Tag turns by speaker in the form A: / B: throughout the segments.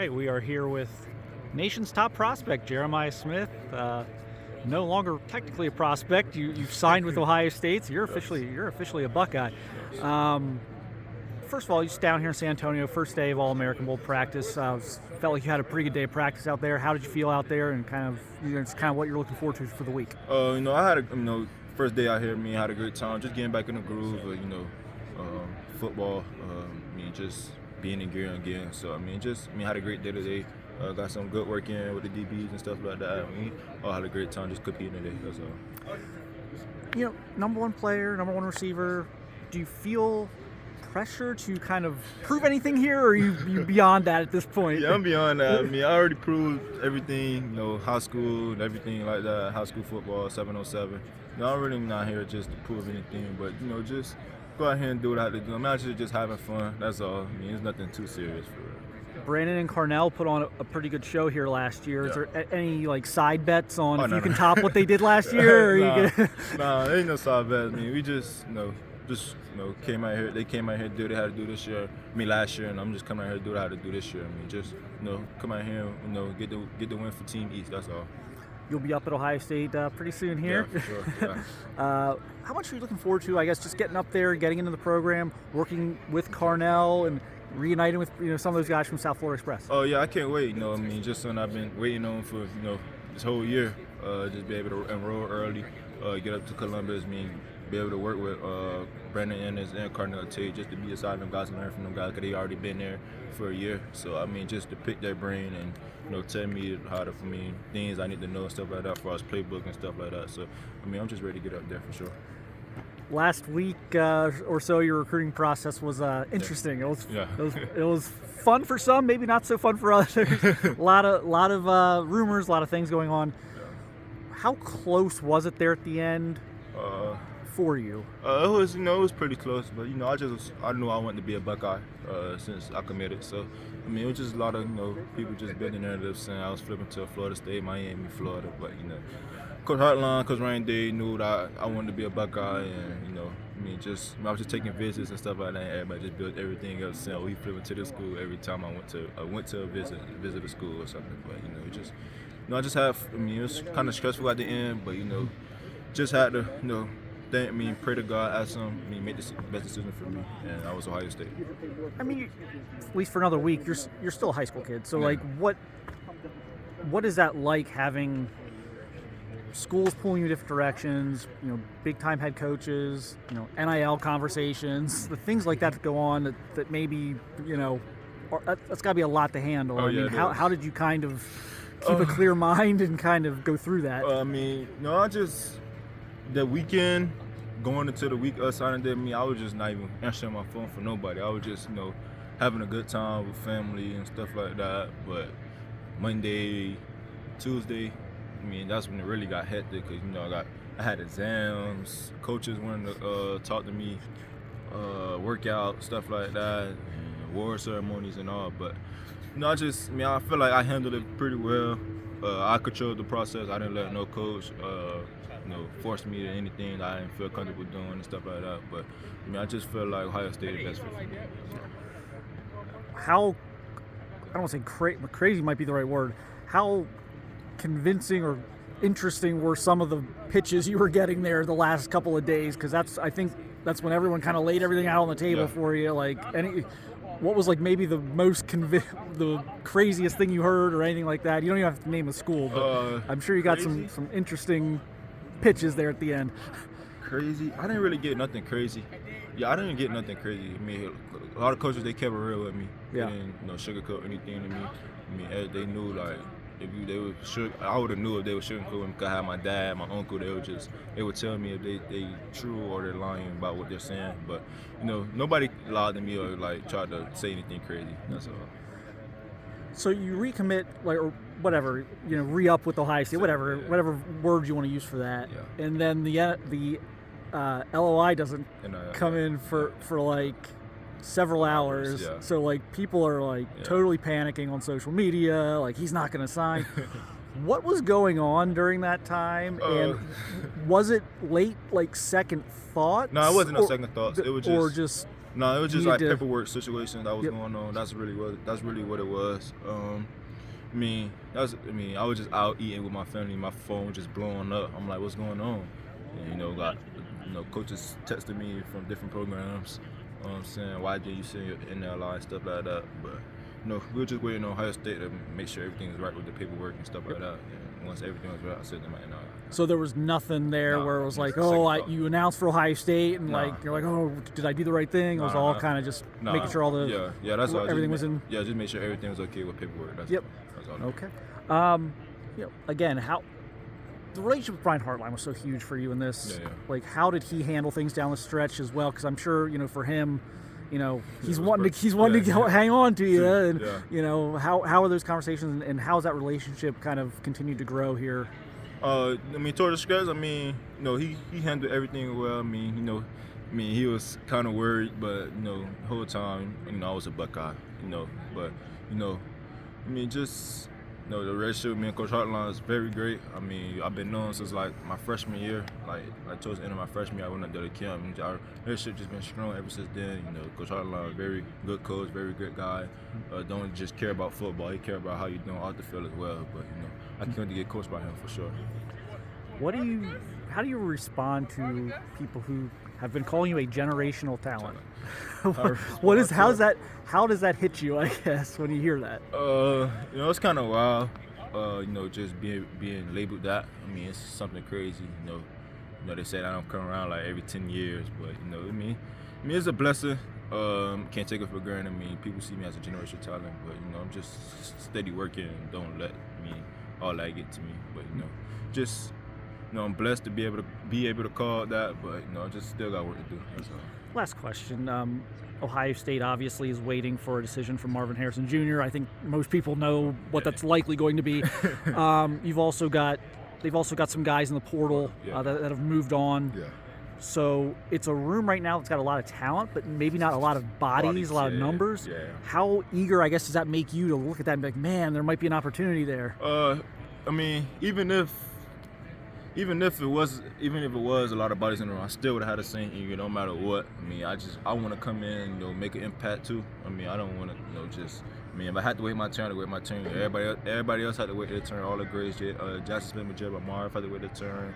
A: right, we are here with nation's top prospect, Jeremiah Smith. No longer technically a prospect. You've signed with Ohio State, so you're officially a Buckeye. First of all, you're down here in San Antonio, first day of All-American Bowl practice. Felt like you had a pretty good day of practice out there. How did you feel out there, and it's kind of what you're looking forward to for the week?
B: I had first day out here. I had a great time, just getting back in the groove. Football. Just being in gear again. So had a great day today. Got some good work in with the DBs and stuff like that. All had a great time just competing today. That's all.
A: Number one player, number one receiver. Do you feel pressure to kind of prove anything here, or are you beyond that at this point?
B: Yeah, I'm beyond that. I already proved everything, high school and everything like that, high school football, 707. I'm really not here just to prove anything, but, just go out here and do what I have to do. I'm actually just having fun, that's all. It's nothing too serious for real.
A: Brandon and Carnell put on a pretty good show here last year. Yeah. Is there any side bets on if you can top what they did last year?
B: Nah, there ain't no side bets. We just came out here. They came out here to do what they had to do this year. Last year, and I'm just coming out here to do what I had to do this year. Come out here, get the win for Team East. That's all.
A: You'll be up at Ohio State pretty soon here.
B: Yeah, for sure. Yeah.
A: How much are you looking forward to? I guess just getting up there, getting into the program, working with Carnell, and reuniting with some of those guys from South Florida Express.
B: Oh yeah, I can't wait. Just something I've been waiting on for this whole year. Just be able to enroll early, get up to Columbus. Be able to work with Brandon Ennis and Carnell Tate, just to be aside them guys and learn from them guys, because they already been there for a year. So just to pick their brain and tell me how to things I need to know and stuff like that for us playbook and stuff like that. So I'm just ready to get up there for sure.
A: Last week or so, your recruiting process was interesting.
B: Yeah.
A: It was fun for some, maybe not so fun for others. a lot of rumors, a lot of things going on. Yeah. How close was it there at the end for you?
B: It was pretty close, but I knew I wanted to be a Buckeye since I committed. So it was just a lot of people just building narratives saying I was flipping to Florida State, Miami, Florida, but Coach Hartline, Coach Ryan Day knew that I wanted to be a Buckeye, and I was just taking visits and stuff like that. And everybody just built everything up, saying, "We flipping to this school every time I went to visit a school or something." But I just had. It was kind of stressful at the end, but just had to pray to God, ask him, make the best decision for me, and I was Ohio State.
A: At least for another week, you're still a high school kid. So
B: yeah.
A: what is that like, having schools pulling you different directions, big time head coaches, NIL conversations, the things like that go on that maybe, that's got to be a lot to handle.
B: Oh, yeah,
A: how did you kind of keep a clear mind and kind of go through that?
B: I just, the weekend, going into the week of signing day, I was just not even answering my phone for nobody. I was just, having a good time with family and stuff like that. But Monday, Tuesday, that's when it really got hectic, because I had exams, coaches wanted to talk to me, workout, stuff like that, and award ceremonies and all. But I feel like I handled it pretty well. I controlled the process. I didn't let no coach force me to anything that I didn't feel comfortable doing and stuff like that. But I just feel like Ohio State is best for me.
A: How, I don't want to say crazy might be the right word, how convincing or interesting were some of the pitches you were getting there the last couple of days? Because I think that's when everyone kind of laid everything out on the table for you. What was maybe the most the craziest thing you heard or anything like that? You don't even have to name a school, but I'm sure you got some interesting pitches there at the end.
B: Crazy? I didn't really get nothing crazy. Yeah, I didn't get nothing crazy. A lot of coaches, they kept it real with me.
A: Yeah.
B: They didn't sugarcoat anything to me. They knew I would have knew if they were sugarcoating me, because I had my dad, my uncle. They would tell me if they true or they're lying about what they're saying. But nobody lied to me or tried to say anything crazy. That's all.
A: So you recommit, or whatever, re-up with Ohio State, whatever word you want to use for that,
B: yeah.
A: And then the LOI doesn't come in for several hours.
B: Yeah.
A: So people are totally panicking on social media, he's not going to sign. What was going on during that time? And was it late second thoughts?
B: No, it wasn't no second thoughts. It was just No, it was just
A: need
B: like
A: to-
B: paperwork situation that was
A: Yep.
B: going on. That's really what it was. I was just out eating with my family. My phone was just blowing up. I'm like, what's going on? And, coaches texted me from different programs, saying, why didn't you send your NLI and stuff like that? But, we were just waiting on Ohio State to make sure everything was right with the paperwork and stuff like that. And once everything was right, I sent them my NLI.
A: So there was nothing there
B: No,
A: where it was like,
B: second thought.
A: you announced for Ohio State, and
B: No.
A: like you're like, oh, did I do the right thing? It was all kind of just making sure all the
B: that's all.
A: everything was in.
B: Yeah, just make sure everything was okay with paperwork. That's all.
A: Okay. Again, how the relationship with Brian Hartline was so huge for you in this.
B: Yeah.
A: Like, how did he handle things down the stretch as well? Because I'm sure for him, he's
B: it was
A: wanting
B: great.
A: to hang on to you, and
B: Yeah.
A: how are those conversations, and how has that relationship kind of continued to grow here?
B: Towards the stretch, he handled everything well. He was kind of worried, but the whole time, I was a Buckeye. The relationship with me and Coach Hartline is very great. I've been knowing since like my freshman year, like towards the end of my freshman year, I went up there to camp. Our relationship just been strong ever since then. Coach Hartline, very good coach, very good guy. Don't just care about football; he care about how you doing off the field as well. But I can't get coached by him for sure.
A: How do you respond to people who have been calling you a generational talent? How does that hit you, I guess, when you hear that?
B: It's kind of wild. Just being labeled that. It's something crazy. They said I don't come around like every 10 years, but it's a blessing. Can't take it for granted. People see me as a generational talent, but I'm just steady working and don't let all that get to me. But I'm blessed to be able to call it that, but I just still got work to do. That's all.
A: Last question. Ohio State obviously is waiting for a decision from Marvin Harrison Jr. I think most people know what that's likely going to be. They've also got some guys in the portal that have moved on.
B: Yeah.
A: So it's a room right now that's got a lot of talent, but maybe not a lot of bodies, a lot of numbers.
B: Yeah.
A: How eager, I guess, does that make you to look at that and be like, man, there might be an opportunity there?
B: Even if it was a lot of bodies in the room, I still would have had the same eager no matter what. I want to come in, make an impact too. I don't want to, if I had to wait my turn, Everybody else had to wait their turn. All the grades, Jackson Smith, Jerry Marv had to wait their turn.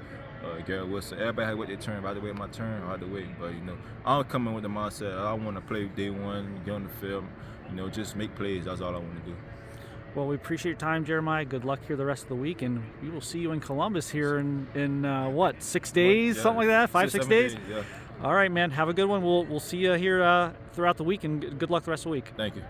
B: Garrett Wilson, everybody had to wait their turn. If I had to wait my turn, I had to wait. But I don't come in with the mindset I want to play day one, get on the field, just make plays. That's all I want to do.
A: Well, we appreciate your time, Jeremiah. Good luck here the rest of the week, and we will see you in Columbus here in 6 days, something like that, 5-6 days.
B: Yeah.
A: All right, man. Have a good one. We'll see you here throughout the week, and good luck the rest of the week.
B: Thank you.